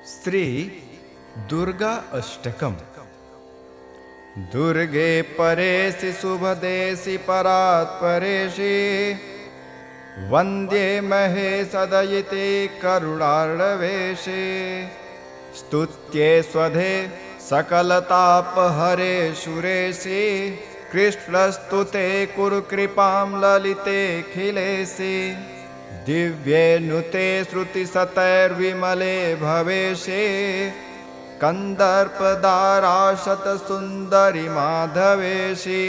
श्री दुर्गा अष्टकम्। दुर्गे परेशि शुभदेशि परात्परेशि वन्द्ये महेशदयिते करुणार्णवेशे स्तुत्ये स्वधे सकलतापहरे सुरेशि कृष्णस्तुते कुरु कृपां ललितेऽखिलेशि दिव्ये नुते श्रुतिशतैर्विमले भवेशे कन्दर्पदाराशतसुन्दरि माधवेशि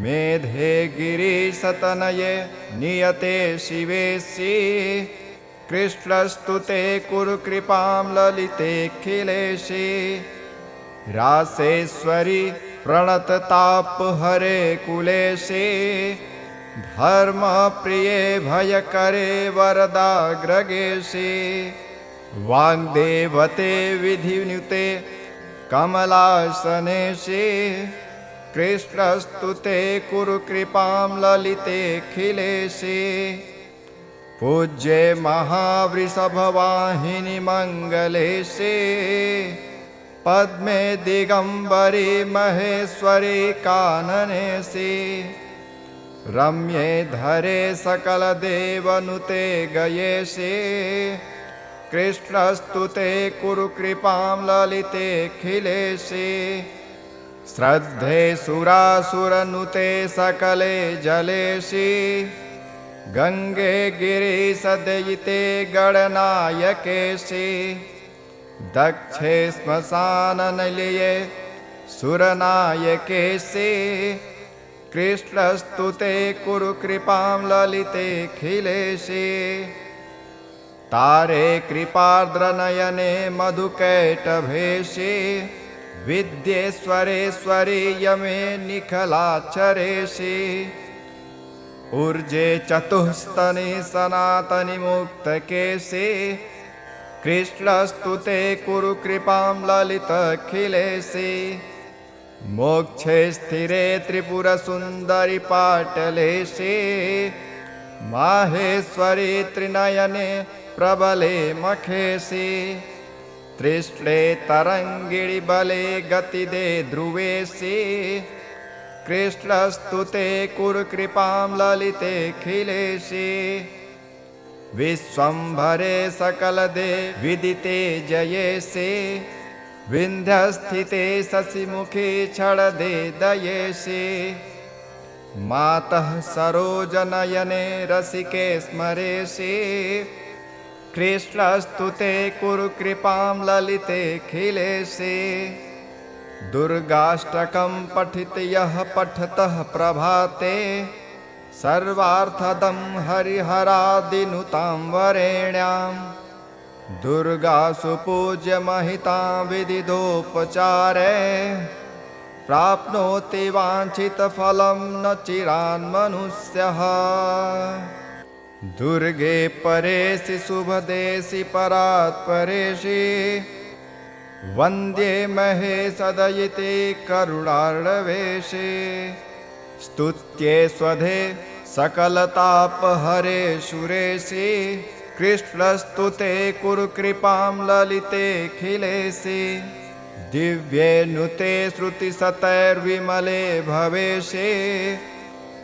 मेधे गिरीशतनये नियते शिवेशि कृष्णस्तुते कुरु कृपां ललितेऽखिलेशि रासेश्वरि प्रणततापहरे कुलेशि धर्मप्रिये भयकरे वरदाग्रगेशि वाग्देवते विधिनुते कमलासनेशि कृष्णस्तुते कुरु कृपां ललितेऽखिलेशि पूज्ये महावृषभवाहिनि मङ्गलेशि पद्मे दिगम्बरि महेश्वरि काननेशि रम्ये धरे सकलदेवनुते गयेशि कृष्णस्तुते कुरु कृपां ललितेऽखिलेशि श्रद्धे सुरासुरनुते सकले जलेशि गङ्गे गिरिशदयिते गणनायकेशि दक्षे श्मशाननिलये सुरनायकेशि कृष्णस्तुते कुरु कृपां ललितेऽखिलेशि तारे कृपार्द्रनयने मधुकैटभेशि विद्येश्वरेश्वरि यमे निखलाक्षरेशि ऊर्जे चतुस्तनि सनातनि मुक्तकेशि कृष्णस्तुते कुरु कृपां ललितेऽखिलेशि मोक्षे स्थिरे त्रिपुरसुन्दरि पाटलेशि माहेश्वरि त्रिनयने प्रबले मखेशि तृष्णे तरङ्गिणि बले गतिदे ध्रुवेशि कृष्णस्तुते कुरु कृपां ललितेऽखिलेशि विश्वम्भरे सकलदे विदिते जयेशि विन्ध्यस्थिते शशिमुखे क्षणदे दयेशि मातः सरोजनयने रसिके स्मरेशि कृष्णस्तुते कुरु कृपां ललितेऽखिलेशि दुर्गाष्टकं पठित यः पठतः प्रभाते सर्वार्थदं हरिहरादिनुतां वरेण्याम् दुर्गासु पूज्यमहितां विदितोपचारे प्राप्नोति वाञ्छितफलं न चिरान्मनुष्यः दुर्गे परेशि शुभदेशि परात्परेशि वन्द्ये महेशदयिते करुणार्णवेशे स्तुत्ये स्वधे सकलतापहरे सुरेशि कृष्णस्तुते कुरु कृपां ललितेऽखिलेशि दिव्ये नुते श्रुतिशतैर्विमले भवेशे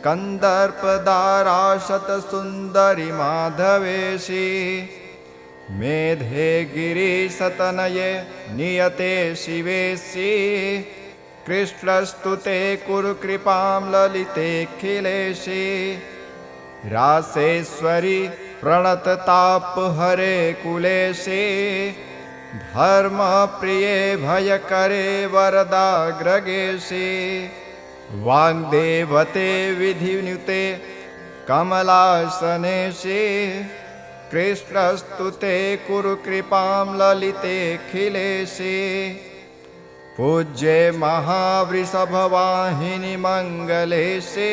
कन्दर्पदाराशतसुन्दरि माधवेशि मेधे गिरीशतनये नियते शिवेशि कृष्णस्तुते कुरु कृपां ललितेऽखिलेशि रासेश्वरि प्रणततापहरे कुलेशि धर्मप्रिये भयकरे वरदाग्रगेशि वाग्देवते विधिनुते कमलासनेशि कृष्णस्तुते कुरु कृपां ललितेऽखिलेशि पूज्ये महावृषभवाहिनि मङ्गलेशि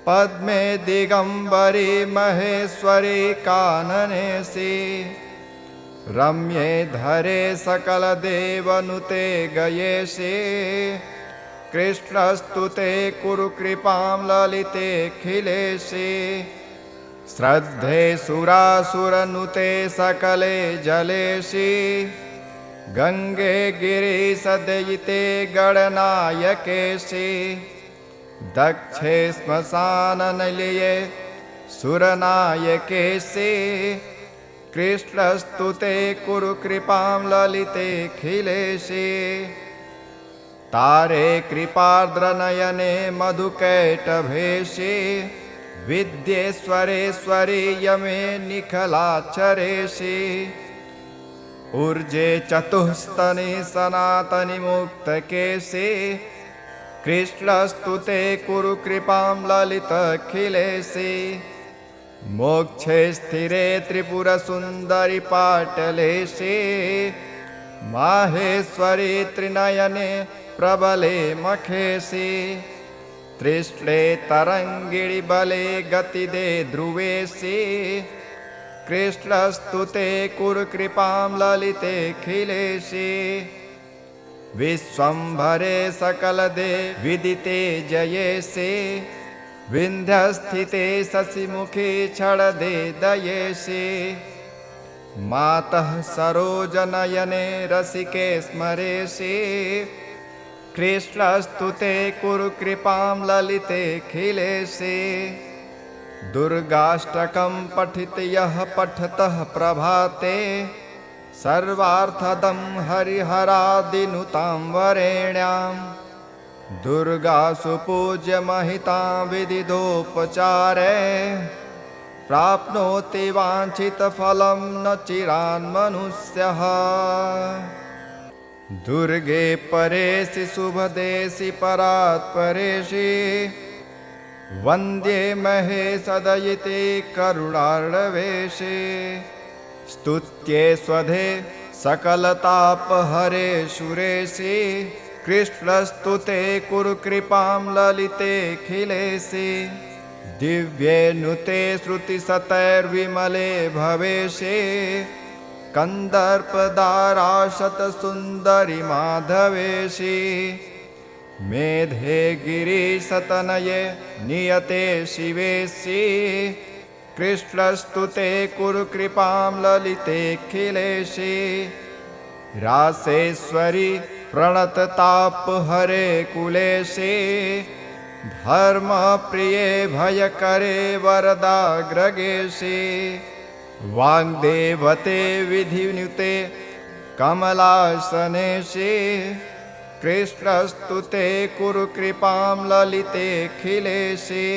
पद्मे दिगम्बरि महेश्वरि काननेशि रम्ये धरे सकलदेवनुते गयेशि कृष्णस्तुते कुरु कृपां ललितेऽखिलेशि श्रद्धे सुरासुरनुते सकले जलेशि गंगे गिरिसदयिते गणनायकेशि दक्षे श्मशाननिलये सुरनायकेशि कृष्णस्तुते कुरु कृपां ललितेऽखिलेशि तारे कृपार्द्रनयने मधुकैटभेशि विद्येश्वरेश्वरि यमे निखलाक्षरेशि ऊर्जे चतुस्तनि सनातनि मुक्तकेशि कृष्णस्तुते कुरु कृपां ललितऽखिलेशि मोक्षे स्थिरे त्रिपुरसुन्दरि पाटलेशि माहेश्वरि त्रिनयने प्रबले मखेशि तृष्णे तरङ्गिणि बले गतिदे ध्रुवेशि कृष्णस्तुते कुरु कृपां ललितेऽखिलेशि विश्वम्भरे सकलदे विदिते जयेशि विन्ध्यस्थिते शशिमुखी क्षणदे दयेशि मातः सरोजनयने रसिके स्मरेशि कृष्णस्तुते कुरु कृपां ललितेऽखिलेशि दुर्गाष्टकं पठित यः पठतः प्रभाते सर्वार्थदं हरिहरादिनुतां वरेण्यां दुर्गासु पूज्य महितां विदिदोपचारे प्राप्नोति वाञ्छितफलं न चिरान्मनुष्यः दुर्गे परेशि शुभदेशि परात्परेशि वन्द्ये महेशदयिते करुणार्णवेशि स्तुत्ये स्वधे सकलतापहरे सुरेशि कृष्णस्तुते कुरु कृपां ललितेऽखिलेशि दिव्ये नुते श्रुतिशतैर्विमले भवेशि कन्दर्पदाराशतसुन्दरि माधवेशि मेधे गिरिशतनये नियते शिवेशि कृष्णस्तुते कुरु कृपां ललितेऽखिलेशि रासेश्वरि प्रणततापहरे कुलेशि धर्मप्रिये भयकरे वरदाग्रगेशि वाग्देवते विधिनुते कमलासनेशि कृष्णस्तुते कुरु कृपां ललितेऽखिलेशि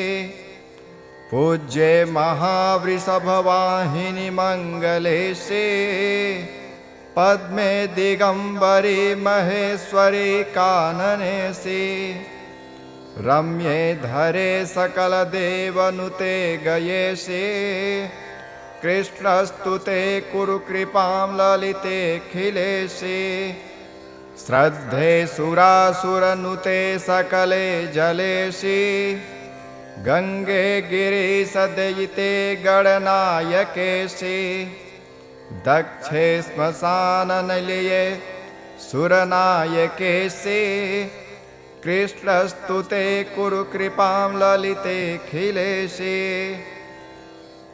पूज्ये महावृषभवाहिनि मङ्गलेशि पद्मे दिगम्बरि महेश्वरि काननेशि रम्ये धरे सकलदेवनुते गयेशि कृष्णस्तुते कुरु कृपां ललितेऽखिलेशि श्रद्धे सुरासुरनुते सकले जलेशि गंगे गिरिसदयिते गणनायकेशि दक्षे श्मशाननिलये सुरनायकेशि कृष्णस्तुते कुरु कृपां ललितेऽखिलेशि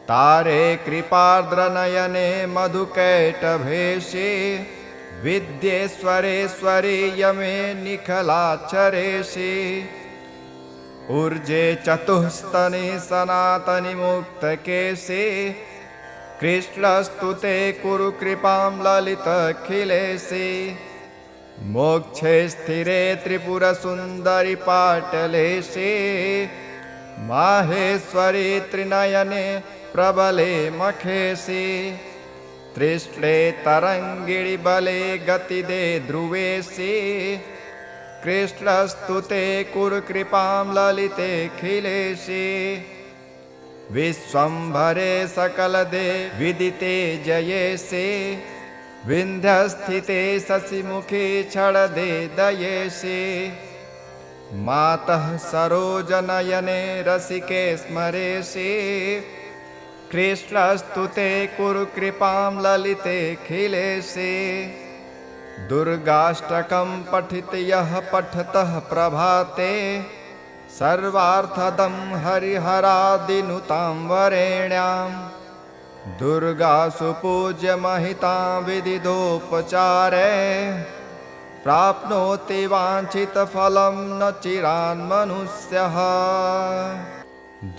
तारे कृपार्द्रनयने मधुकैटभेशि विद्येश्वरेश्वरि यमे निखलाक्षरेशि ऊर्जे चतुस्तनि सनातनि मुक्तकेशि कृष्णस्तुते कुरु कृपां ललितऽखिलेशि मोक्षे स्थिरे त्रिपुरसुन्दरि पाटलेशि माहेश्वरि त्रिनयने प्रबले मखेशि तृष्णे तरङ्गिणि बले गतिदे ध्रुवेशि कृष्णस्तुते कुरु कृपां ललितेऽखिलेशि विश्वम्भरे सकलदे विदिते जयेशि विन्ध्यस्थिते शशिमुखी क्षणदे दयेशि मातः सरोजनयने रसिके स्मरेशि कृष्णस्तुते कुरु कृपां ललितेऽखिलेशि दुर्गाष्टकं पठित यः पठतः प्रभाते सर्वार्थदं हरिहरादिनुतां वरेण्यां दुर्गासु पूज्यमहितां विदिदोपचारे प्राप्नोति वाञ्छितफलं न चिरान्मनुष्यः।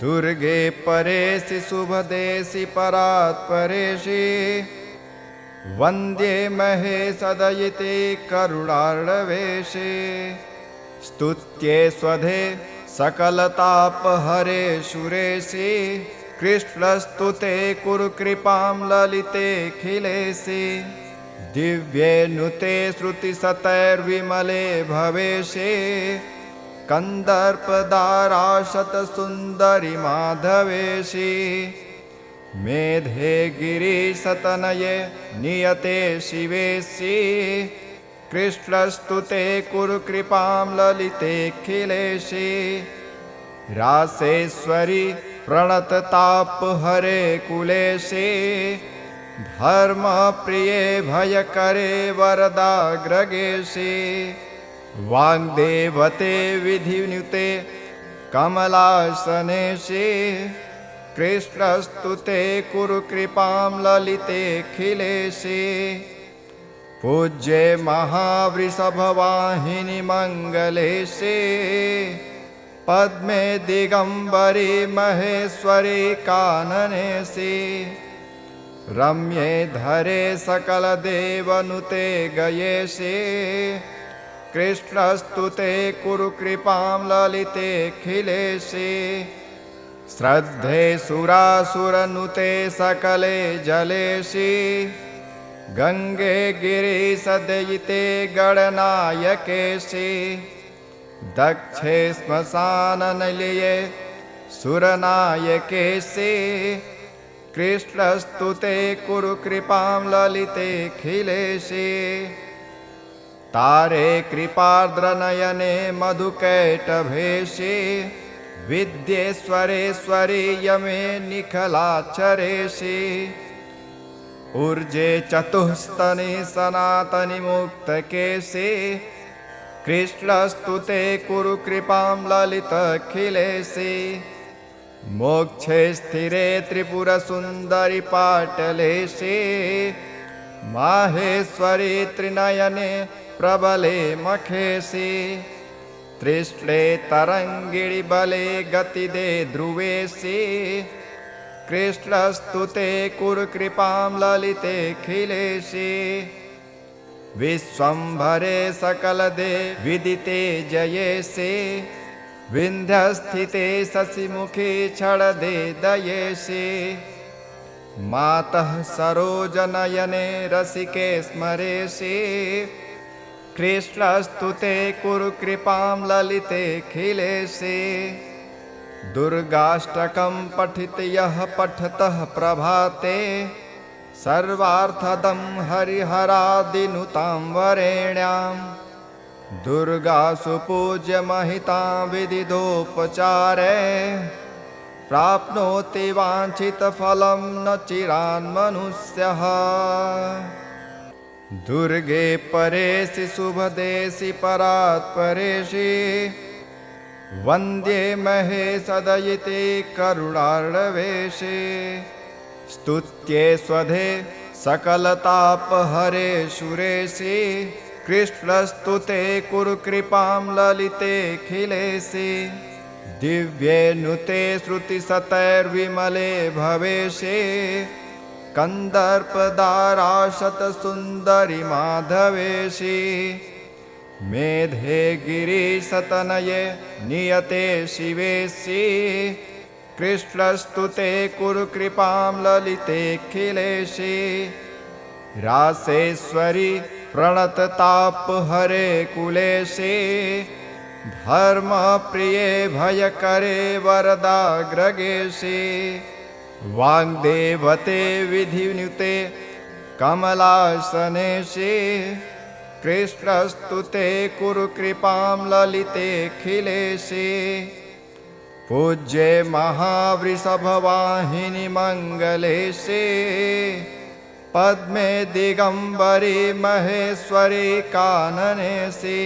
दुर्गे परेशि शुभदेशि परात्परेशि वन्द्ये महेशदयिते करुणार्णवेशे स्तुत्ये स्वधे सकलतापहरे सुरेशि कृष्णस्तुते कुरु कृपां ललितेऽखिलेशि दिव्ये नुते श्रुतिशतैर्विमले भवेशे कन्दर्पदाराशतसुन्दरि माधवेशि मेधे गिरिशतनये नियते शिवेशि कृष्णस्तुते कुरु कृपां ललितेऽखिलेशि रासेश्वरि प्रणततापहरे कुलेशि धर्मप्रिये भयकरे वरदाग्रगेशि वाग्देवते विधिनुते कमलासनेशि कृष्णस्तुते कुरु कृपां ललितेऽखिलेशि पूज्ये महावृषभवाहिनि मङ्गलेशि पद्मे दिगम्बरि महेश्वरि काननेशि रम्ये धरे सकलदेवनुते गयेशि कृष्णस्तुते कुरु कृपां ललितेऽखिलेशि श्रद्धे सुरासुरनुते सकले जलेशि गंगे गिरिशदयिते गणनायकेशि दक्षे श्मशाननिलये सुरनायकेशि कृष्णस्तुते कुरु कृपां ललितेऽखिलेशि तारे कृपार्द्रनयने मधुकैटभेशि विद्येश्वरेश्वरि यमे निखलाक्षरेशि ऊर्जे चतुस्तनि सनातनि मुक्तकेशि कृष्णस्तुते कुरु कृपां ललितेऽखिलेशि मोक्षे स्थिरे त्रिपुरसुन्दरि पाटलेशि माहेश्वरि त्रिनयने प्रबले मखेशि तृष्णे तरङ्गिणि बले गतिदे ध्रुवेशि कृष्णस्तुते कुरु कृपां ललितेऽखिलेशि विश्वम्भरे सकलदे विदिते जयेशि विन्ध्यस्थिते शशिमुखी क्षणदे दयेशि मातः सरोजनयने रसिके स्मरेशि कृष्णस्तुते कुरु कृपां ललितेऽखिलेशि दुर्गाष्टकं पठित यः पठतः प्रभाते सर्वार्थदं हरिहरादिनुतां वरेण्यां दुर्गासु पूज्यमहितां विदिदोपचारे प्राप्नोति वाञ्छितफलं न चिरान्मनुष्यः। दुर्गे परेशि शुभदेशि परात्परेशि वन्द्ये महेशदयिते करुणार्णवेशे स्तुत्ये स्वधे सकलतापहरे सुरेशि कृष्णस्तुते कुरु कृपां ललितेऽखिलेशि दिव्ये नुते श्रुतिशतैर्विमले भवेशे कन्दर्पदाराशतसुन्दरि माधवेशि मेधे गिरिशतनये नियते शिवेशि कृष्णस्तुते कुरु कृपां ललितेऽखिलेशि रासेश्वरि प्रणततापहरे कुलेशि धर्मप्रिये भयकरे वरदाग्रगेशि वाग्देवते विधिनुते कमलासनेशि कृष्णस्तुते कुरु कृपां ललितेऽखिलेशि पूज्ये महावृषभवाहिनि मङ्गलेशि पद्मे दिगम्बरि महेश्वरि काननेशि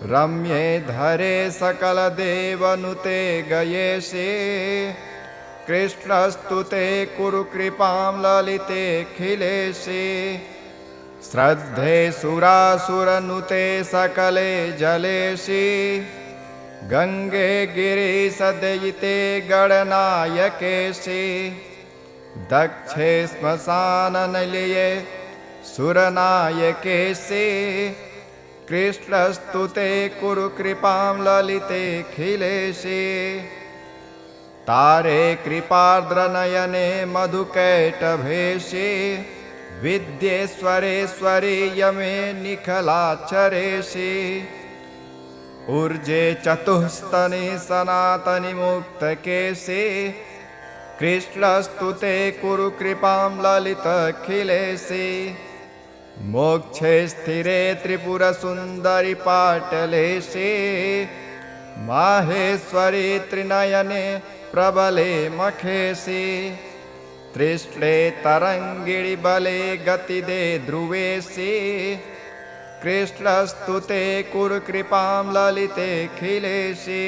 रम्ये धरे सकलदेवनुते गयेशे कृष्णस्तुते कुरु कृपां ललितेऽखिलेशे श्रद्धे सुरासुरनुते सकले जलेशे गंगे गिरिसदयिते गणनायकेशे दक्षे श्मशाननिलये सुरनायकेशे कृष्णस्तुते कुरु कृपां ललितेऽखिलेशे तारे कृपार्द्रनयने मधुकैटभेशे विद्येश्वरेश्वरि यमे निखलाचरेशे ऊर्जे चतुस्तनि सनातनि मुक्तकेशे कृष्णस्तुते कुरु कृपां ललितेऽखिलेशे मोक्षे स्थिरे त्रिपुरसुन्दरि पाटलेशे माहेश्वरी त्रिनयने प्रबले मखेशे त्रिश्ले तरंगिणी बले गतिदे ध्रुवेशे कृष्णस्तुते कुरु कृपां ललितेऽखिलेशे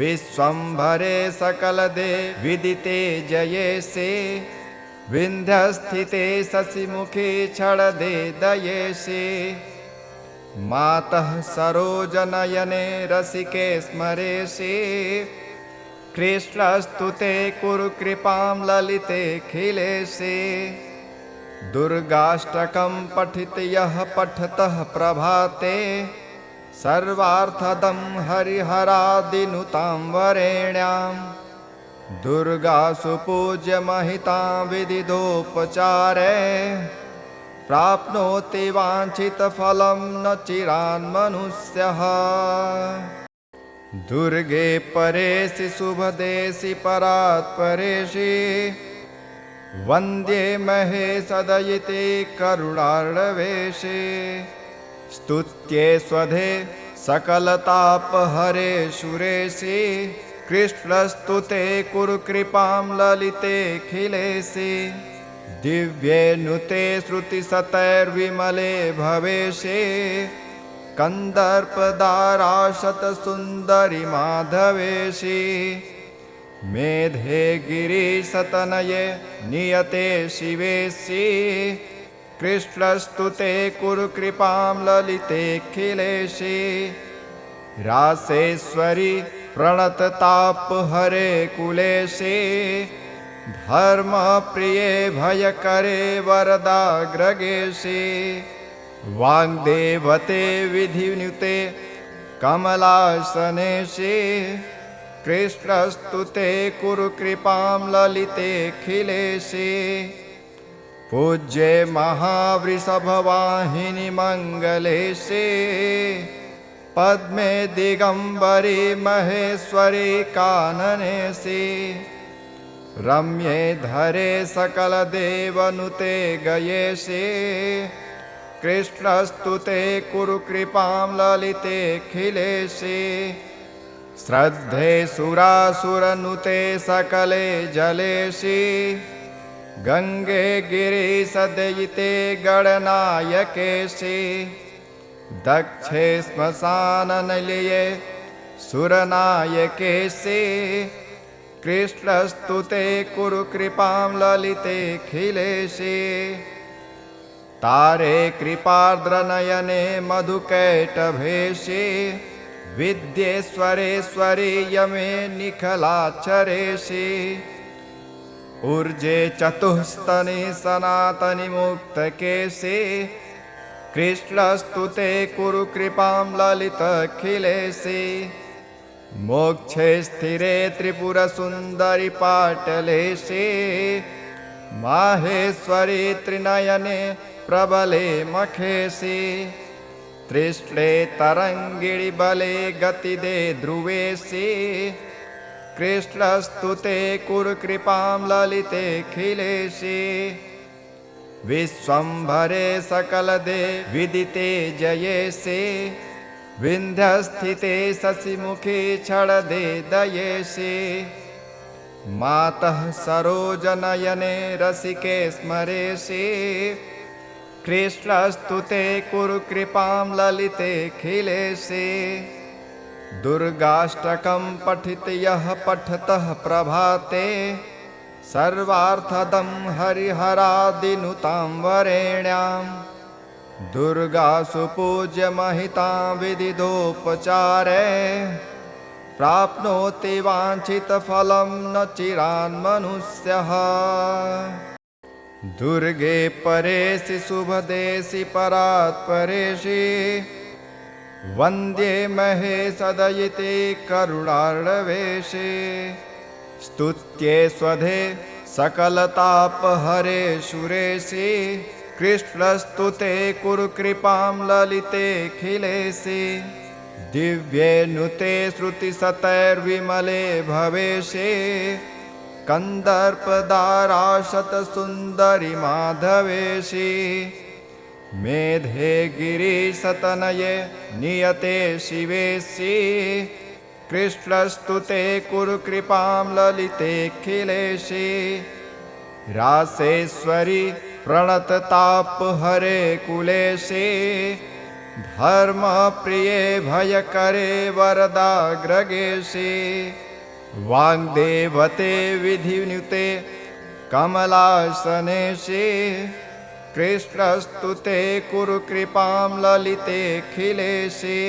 विश्वंभरे सकलदे विदिते जयेशे विन्ध्यस्थिते शशिमुखे क्षणदे दयेशे मातः सरोजनयने रसिके स्मरेशे कृष्णस्तुते कुरु कृपां ललितेऽखिलेशे दुर्गाष्टकं पठित यः पठतः प्रभाते सर्वार्थदं हरिहरादिनुतां वरेण्यां दुर्गासु पूज्य महितां विदिदोपचारे प्राप्नोति वाञ्छितफलं न चिरान्मनुष्यः दुर्गे परेशि शुभदेशि परात्परेशि वन्द्ये महेशदयिते करुणार्णवेशे स्तुत्ये स्वधे सकलतापहरे सुरेशे कृष्णस्तुते कुरु कृपां ललितेऽखिलेशे दिव्ये नुते श्रुतिशतैर्विमले भवेशे कन्दर्पदाराशतसुन्दरि माधवेशे मेधे गिरिशतनये नियते शिवेशे कृष्णस्तुते कुरु कृपां ललितेऽखिलेशे रासेश्वरि प्रणततापहरे कुलेशे धर्मप्रिये भयकरे वरदाग्रगेशे वाग्देवते विधिनुते कमलासनेशे कृष्णस्तुते कुरु कृपां ललितेऽखिलेशे पूज्ये महावृषभवाहिनि मङ्गलेशे पद्मे दिगंबरी महेश्वरी काननेशे रम्ये धरे सकलदेवनुते गयेशे कृष्णस्तुते कुरु कृपां ललितेऽखिलेशे श्रद्धे सुरासुरनुते सकले जलेशे गंगे गिरिसदयिते गणनायकेशे दक्षे श्मशाननिलये सुरनायकेशे कृष्णस्तुते कुरु कृपां ललितेऽखिलेशे तारे कृपार्द्रनयने मधुकैटभेशे विद्येश्वरेश्वरि यमे निखलाचरेशे ऊर्जे चतुस्तनि सनातनि मुक्तकेशे कृष्णस्तुते कुरु कृपां ललितेऽखिलेशे मोक्षे स्थिरे त्रिपुरसुन्दरि पाटलेशे माहेश्वरी त्रिनयने प्रबले मखेशे त्रिश्ले तरंगिणी बले गतिदे ध्रुवेशे कृष्णस्तुते कुरु कृपां ललितेऽखिलेशे विश्वंभरे सकलदे विदिते जयेशे विन्ध्यस्थिते शशिमुखे क्षणदे दयेशे मातः सरोजनयने रसिके स्मरेशे कृष्णस्तु ते कुरु कृपां ललितेऽखिलेशे दुर्गाष्टकं पठित यः पठतः प्रभाते सर्वार्थदं हरिहरादिनुतां वरेण्यां दुर्गासु पूज्यमहितां विदिदोपचारे प्राप्नोति वाञ्छितफलं न चिरान्मनुष्यः। दुर्गे परेशि शुभदेशि परात्परेशि वन्द्ये महेशदयिते करुणार्णवेशे स्तुत्ये स्वधे सकलतापहरे सुरेशे कृष्णस्तुते कुरु कृपां ललितेऽखिलेशे दिव्ये नुते श्रुतिशतैर्विमले भवेशे कन्दर्पदाराशतसुन्दरि माधवेशे मेधे गिरिशतनये नियते शिवेशे कृष्णस्तुते कुरु कृपां ललितेऽखिलेशे रासेश्वरि प्रणततापहरे कुलेशे धर्मप्रिये भयकरे वरदाग्रगेशे वाग्देवते विधिनुते कमलासनेशे कृष्णस्तुते कुरु कृपां ललितेऽखिलेशे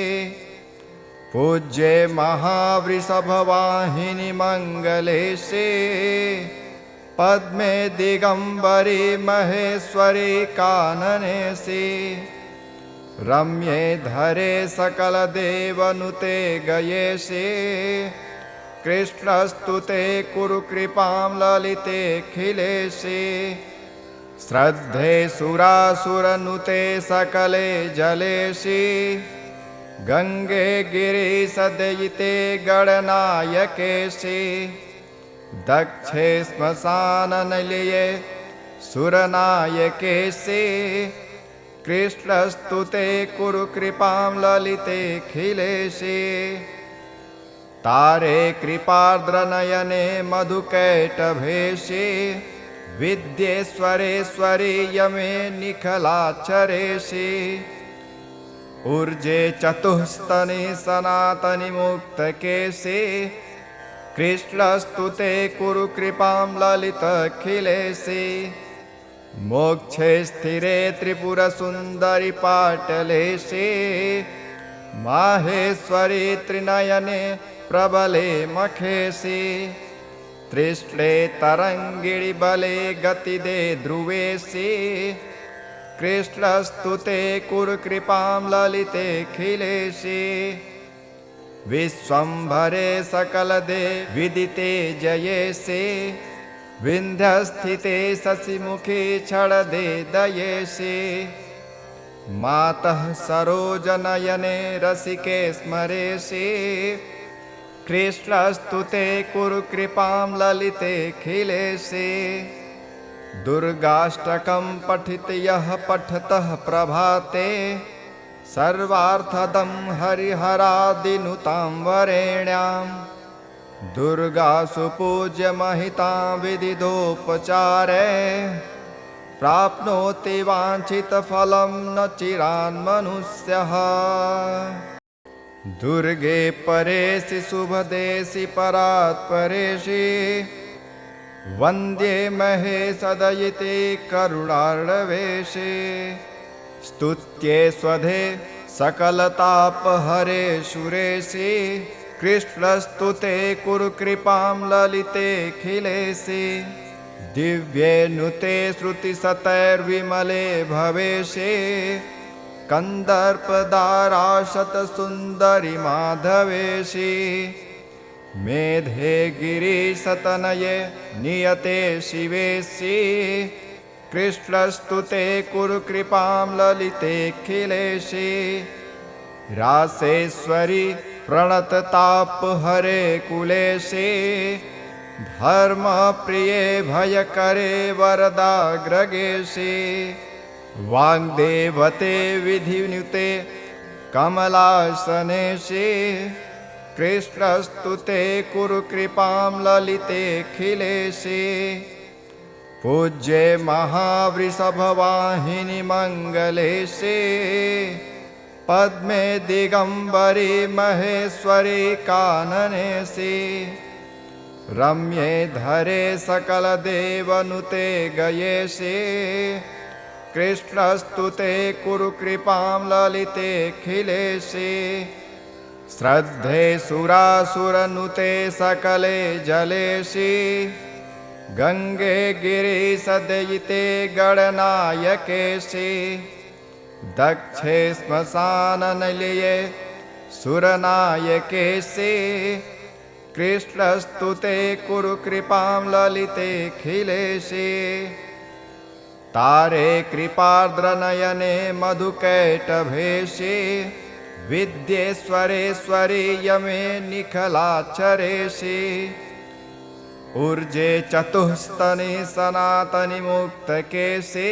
पूज्ये महावृषभवाहिनि मङ्गलेशे पद्मे दिगम्बरी महेश्वरी काननेशे रम्ये धरे सकलदेवनुते गयेशे कृष्णस्तुते कुरु कृपां ललितेऽखिलेशे श्रद्धे सुरासुरनुते सकले जलेशे गंगे गिरिशदयिते गणनायकेशे दक्षे श्मशाननिलये सुरनायकेशे कृष्णस्तुते कुरु कृपां ललितेऽखिलेशे तारे कृपार्द्रनयने मधुकैटभेशे विद्येश्वरेश्वरी यमे निखलाक्षरेशे ऊर्जे चतुस्तनि सनातनि मुक्तकेशे कृष्णस्तुते कुरु कृपां ललितेऽखिलेशे मोक्षे स्थिरे त्रिपुरसुन्दरि पाटलेशे माहेश्वरी त्रिनयने प्रबले मखेशे तृष्णे तरङ्गिणि बले गतिदे ध्रुवेशे कृष्णस्तुते कुरु कृपां ललितेऽखिलेशे विश्वम्भरे सकलदे विदिते जयेशे विन्ध्यस्थिते शशिमुखे क्षणदे दयेशे मातः सरोजनयने रसिके स्मरेशे कृष्णस्तुते कुरु कृपां ललितेऽखिलेशे दुर्गाष्टकं पठित यः पठतः प्रभाते सर्वार्थदं हरिहरादिनुतां वरेण्यां दुर्गासु पूज्यमहितां विदिदोपचारे प्राप्नोति वाञ्छितफलं न चिरान्मनुष्यः। दुर्गे परेशि शुभदेशि परात्परेशि वन्द्ये महेशदयिते करुणार्णवेशे स्तुत्ये स्वधे सकलतापहरे सुरेशे कृष्णस्तुते कुरु कृपां ललितेऽखिलेशे दिव्ये नुते श्रुतिशतैर्विमले भवेशे कन्दर्पदाराशतसुन्दरि माधवेशे मेधे गिरिशतनये नियते शिवेशे कृष्णस्तुते कुरु कृपां ललितेऽखिलेशे रासेश्वरि प्रणततापहरे कुलेशे धर्मप्रिये भयकरे वरदाग्रगेशे वाग्देवते विधिनुते कमलासनेशे कृष्णस्तुते कुरु कृपां ललितेऽखिलेशे पूज्ये महावृषभवाहिनि मङ्गलेशे पद्मे दिगम्बरी महेश्वरी काननेशे रम्ये धरे सकलदेवनुते गयेशे कृष्णस्तुते कुरु कृपां ललितेऽखिलेशे श्रद्धे सुरासुरनुते सकले जलेशे गंगे गिरिसदयिते गणनायकेशे दक्षे श्मशाननिलये सुरनायकेशे कृष्णस्तुते कुरु कृपां ललितेऽखिलेशे तारे कृपार्द्रनयने मधुकैटभेशे विद्येश्वरेश्वरी यमे निखलाक्षरेशे ऊर्जे चतुस्तनि सनातनि मुक्तकेशे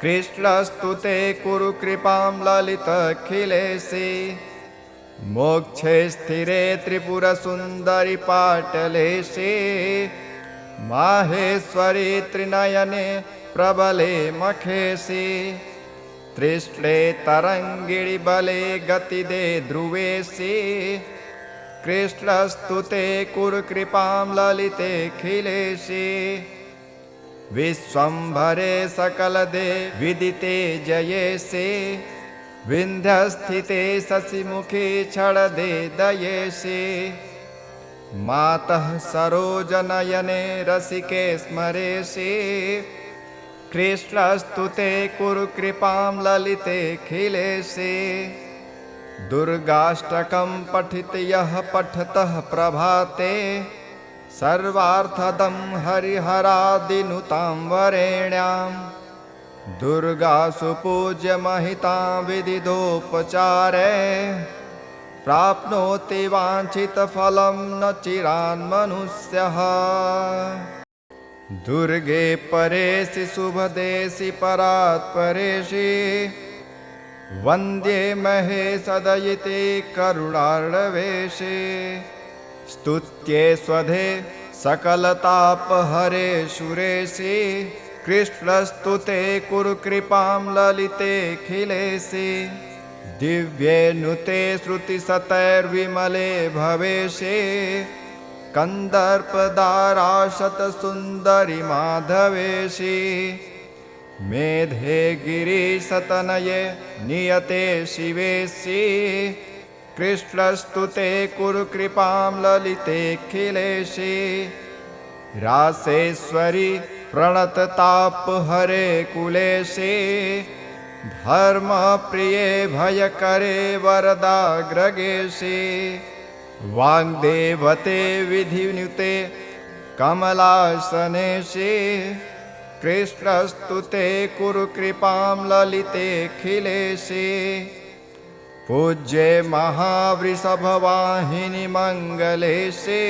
कृष्णस्तुते कुरु कृपां ललितेऽखिलेशे मोक्षे स्थिरे त्रिपुरसुन्दरि पाटलेशे माहेश्वरी त्रिनयने प्रबले मखेशे त्रिश्ले तरङ्गिणि बले गतिदे ध्रुवेशे कृष्णस्तुते कुरु कृपां ललितेऽखिलेशे विश्वम्भरे सकलदे विदिते जयेशे विन्ध्यस्थिते शशिमुखे क्षणदे दयेशे मातः सरोजनयने रसिके स्मरेशे कृष्णस्तुते कुरु कृपां ललितेऽखिलेशे दुर्गाष्टकं पठित यः पठतः प्रभाते सर्वार्थदं हरिहरादिनुतां वरेण्यां दुर्गासु पूज्य महितां विदिदोपचारे प्राप्नोति वाञ्छितफलं न चिरान्मनुष्यः दुर्गे परेशि शुभदेशि परात्परेशि वन्द्ये महेशदयिते करुणार्णवेशे स्तुत्ये स्वधे सकलतापहरे सुरेशे कृष्णस्तुते कुरु कृपां ललितेऽखिलेशे दिव्ये नुते श्रुतिशतैर्विमले भवेशे कन्दर्पदाराशतसुन्दरि माधवेशे मेधे गिरिशतनये नियते शिवेशे कृष्णस्तुते कुरु कृपां ललितेऽखिलेशे रासेश्वरि प्रणततापहरे कुलेशे धर्मप्रिये भयकरे वरदाग्रगेशे वाग्देवते विधिनुते कमलासनेशे कृष्णस्तुते कुरु कृपां ललितेऽखिलेशे पूज्ये महावृषभवाहिनि मङ्गलेशे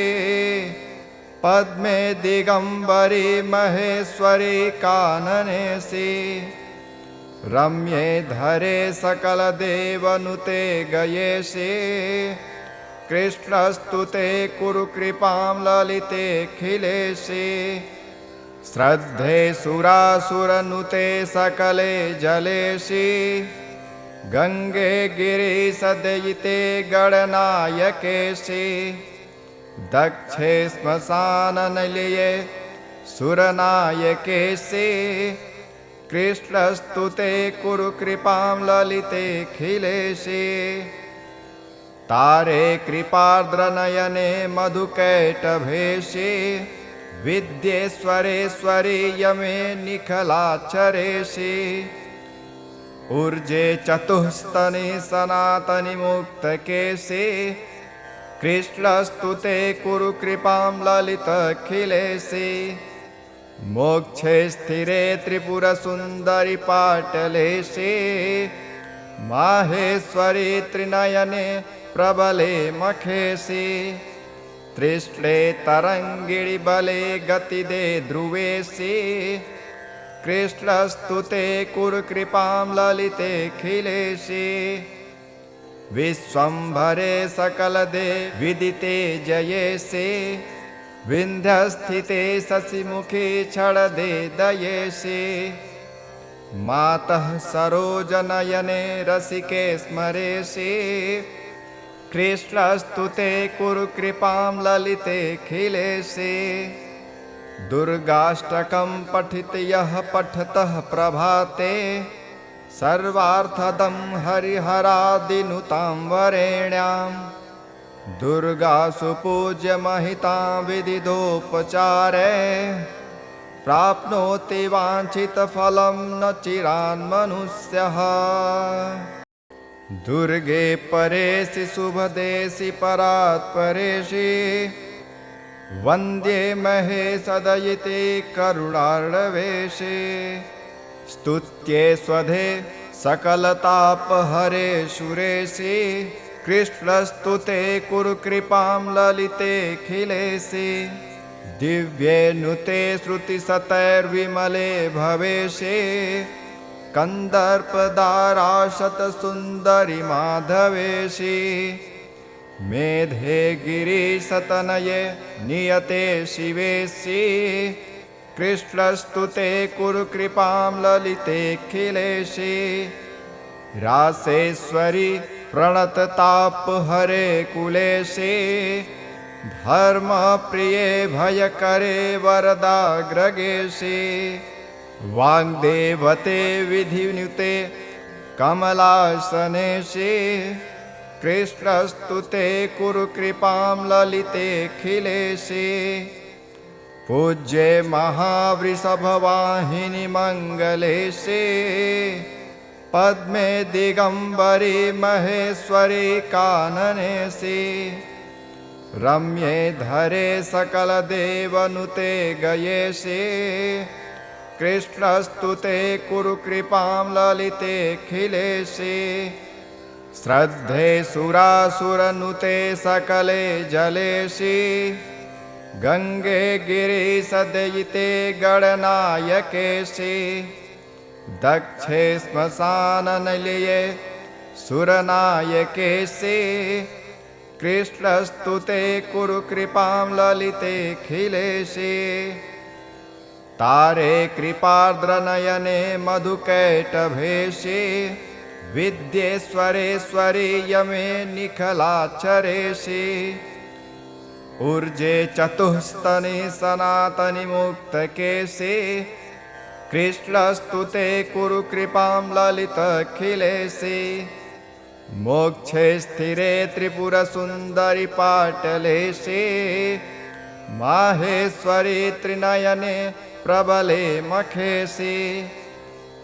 पद्मे दिगम्बरी महेश्वरी काननेशे रम्ये धरे सकलदेवनुते गयेशे कृष्णस्तुते कुरु कृपां ललितेऽखिलेशे श्रद्धे सुरासुरनुते सकले जलेशे गंगे गिरिसदयिते गणनायकेशे दक्षे श्मशाननिलये सुरनायकेशे कृष्णस्तुते कुरु कृपां ललितेऽखिलेशे तारे कृपार्द्रनयने मधुकैटभेशे विद्येश्वरेश्वरी यमे निखलाक्षरेशे ऊर्जे चतुस्तनि सनातनि मुक्तकेशे कृष्णस्तुते कुरु कृपां ललितेऽखिलेशे मोक्षे स्थिरे त्रिपुरसुन्दरि पाटलेशे माहेश्वरी त्रिनयने प्रबले मखेशे त्रिश्ले तरङ्गिणि बले गतिदे ध्रुवेशे कृष्णस्तुते कुरु कृपां ललितेऽखिलेशे विश्वम्भरे सकलदे विदिते जयेशे विन्ध्यस्थिते शशिमुखे छळदे दयेशे मातः सरोजनयने रसिके स्मरेशे कृष्णस्तु ते कुरु कृपां ललिते खिलेशे दुर्गाष्टकं पठित यः पठतः प्रभाते सर्वार्थदं हरिहरादिनुतां वरेण्यां दुर्गासु पूज्य महितां विदिदोपचारे प्राप्नोति वाञ्छितफलं न चिरान्मनुष्यः दुर्गे परेशि शुभदेशि परात्परेशि वन्द्ये महेशदयिते करुणार्णवेशे स्तुत्ये स्वधे सकलतापहरे सुरेशे कृष्णस्तुते कुरु कृपां ललिते खिलेशे दिव्ये नुते श्रुतिशतैर्विमले भवेशे कन्दर्पदाराशतसुन्दरि माधवेशे मेधे गिरिशतनये नियते शिवेशे कृष्णस्तुते कुरु कृपां ललिते खिलेशे रासेश्वरि प्रणततापहरे कुलेशे धर्मप्रिये भयकरे वरदाग्रगेशे वाग्देवते विधिनुते कमलासनेशे कृष्णस्तुते कुरु कृपां ललिते खिलेशे पूज्ये महावृषभवाहिनि मङ्गलेशे पद्मे दिगम्बरी महेश्वरी काननेशे रम्ये धरे सकलदेवनुते गयेशे कृष्णस्तुते कुरु कृपां ललिते खिलेशे श्रद्धे सुरासुरनुते सकले जलेशे गंगे गिरिशदयिते गणनायकेशे दक्षे श्मशाननिलये सुरनायकेशे कृष्णस्तुते कुरु कृपां ललिते खिलेशे तारे कृपार्द्रनयने मधुकैटभेशे विद्येश्वरेश्वरी यमे निखलाक्षरेशे ऊर्जे चतुस्तनि सनातनि मुक्तकेशे कृष्णस्तुते कुरु कृपां ललितखिलेशे मोक्षे स्थिरे त्रिपुरसुन्दरि पाटलेशे माहेश्वरी त्रिनयने प्रबले मखेशे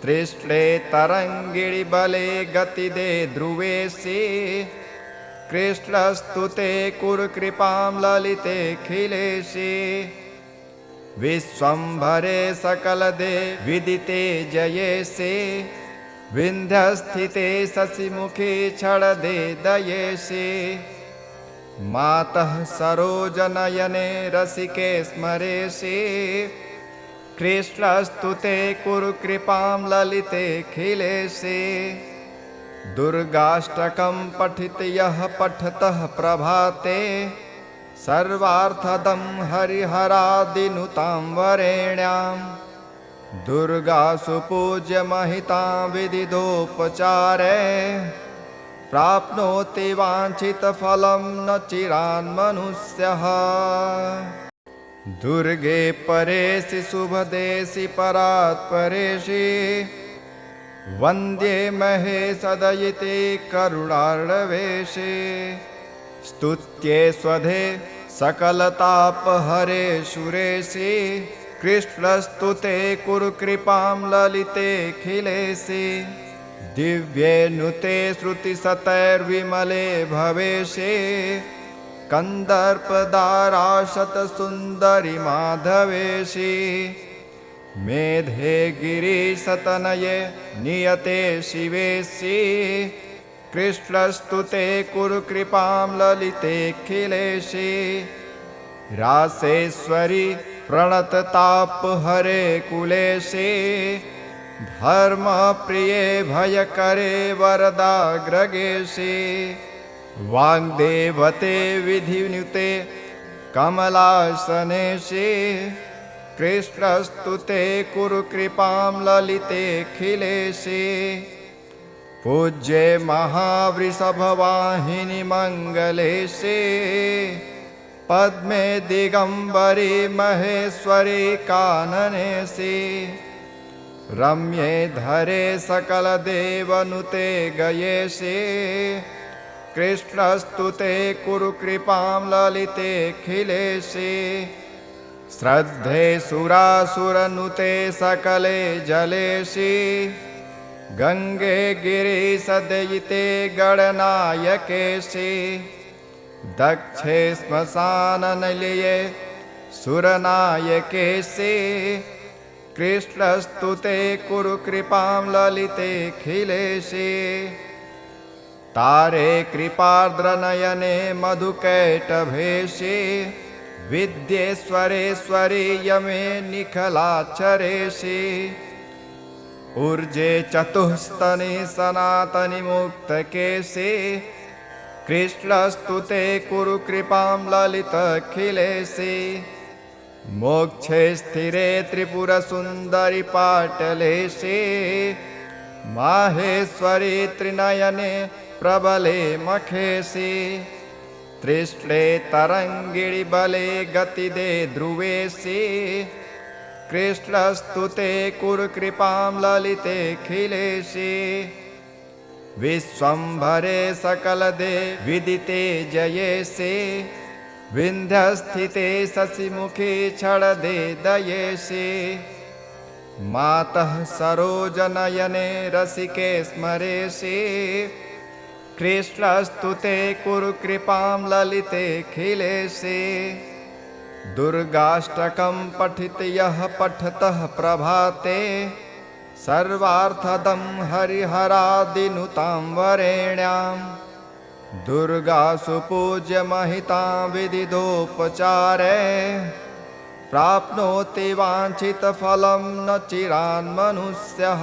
त्रिष्णे तरङ्गिणि बले गतिदे ध्रुवेशे कृष्णस्तुते कुरु कृपां ललिते खिलेशे विश्वम्भरे सकलदे विदिते जयेशे विन्ध्यस्थिते शशिमुखे छळदे दयेशे मातः सरोजनयने रसिके स्मरेशे कृष्णस्तुते कुरु कृपां ललिते खिलेशे दुर्गाष्टकं पठित यः पठतः प्रभाते सर्वार्थदं हरिहरादिनुतां वरेण्यां दुर्गासु पूज्य महितां विदिदोपचारे प्राप्नोति वाञ्छितफलं न चिरान्मनुष्यः दुर्गे परेशि शुभदेशि परात्परेशि वन्द्ये महेशदयिते करुणार्णवेशे स्तुत्ये स्वधे सकलतापहरे सुरेशे कृष्णस्तुते कुरु कृपां ललिते खिलेशे दिव्ये नुते श्रुतिशतैर्विमले भवेशे कन्दर्पदाराशतसुन्दरि माधवेशे मेधे गिरिशतनये नियते शिवेशे कृष्णस्तुते कुरु कृपां ललिते खिलेशे रासेश्वरि प्रणततापहरे कुलेशे धर्मप्रिये भयकरे वरदाग्रगेशे वाग्देवते विधिनुते कमलासनेशे कृष्णस्तु ते कुरु कृपां ललितेऽखिलेशे पूज्ये महावृषभवाहिनि मङ्गलेशे पद्मे दिगम्बरी महेश्वरी काननेशे रम्ये धरे सकलदेवनुते गयेशे कृष्णस्तु ते कुरु कृपां ललितेऽखिलेशे श्रद्धे सुरासुरनुते सकले जलेशे गंगे गिरिशदयिते गणनायकेशे दक्षे श्मशाननिलये सुरनायकेशे कृष्णस्तु ते कुरु कृपां ललितेऽखिलेशे तारे कृपार्द्रनयने मधुकैटभेशे विद्येश्वरेश्वरी यमे निखलाचरेशे ऊर्जे चतुस्तनि सनातनि मुक्तकेशे कृष्णस्तु ते कुरु कृपां ललितेऽखिलेशे मोक्षे स्थिरे त्रिपुरसुन्दरि पाटलेशे माहेश्वरी त्रिनयने प्रबले मखेशे तृष्णे तरङ्गिणि बले गतिदे ध्रुवेशे कृष्णस्तु ते कुरु कृपां ललितेऽखिलेशे विश्वम्भरे सकलदे विदिते जयेशे विन्ध्यस्थिते शशिमुखे क्षणदे दयेशे मातः सरोजनयने रसिके स्मरेशे कृष्णस्तु ते कुरु कृपां ललितेऽखिलेशे दुर्गाष्टकं पठित यः पठतः प्रभाते सर्वार्थदं हरिहरादिनुतां वरेण्यां दुर्गासु पूज्य महितां विदिदोपचारे प्राप्नोति वाञ्छितफलं न चिरान्मनुष्यः।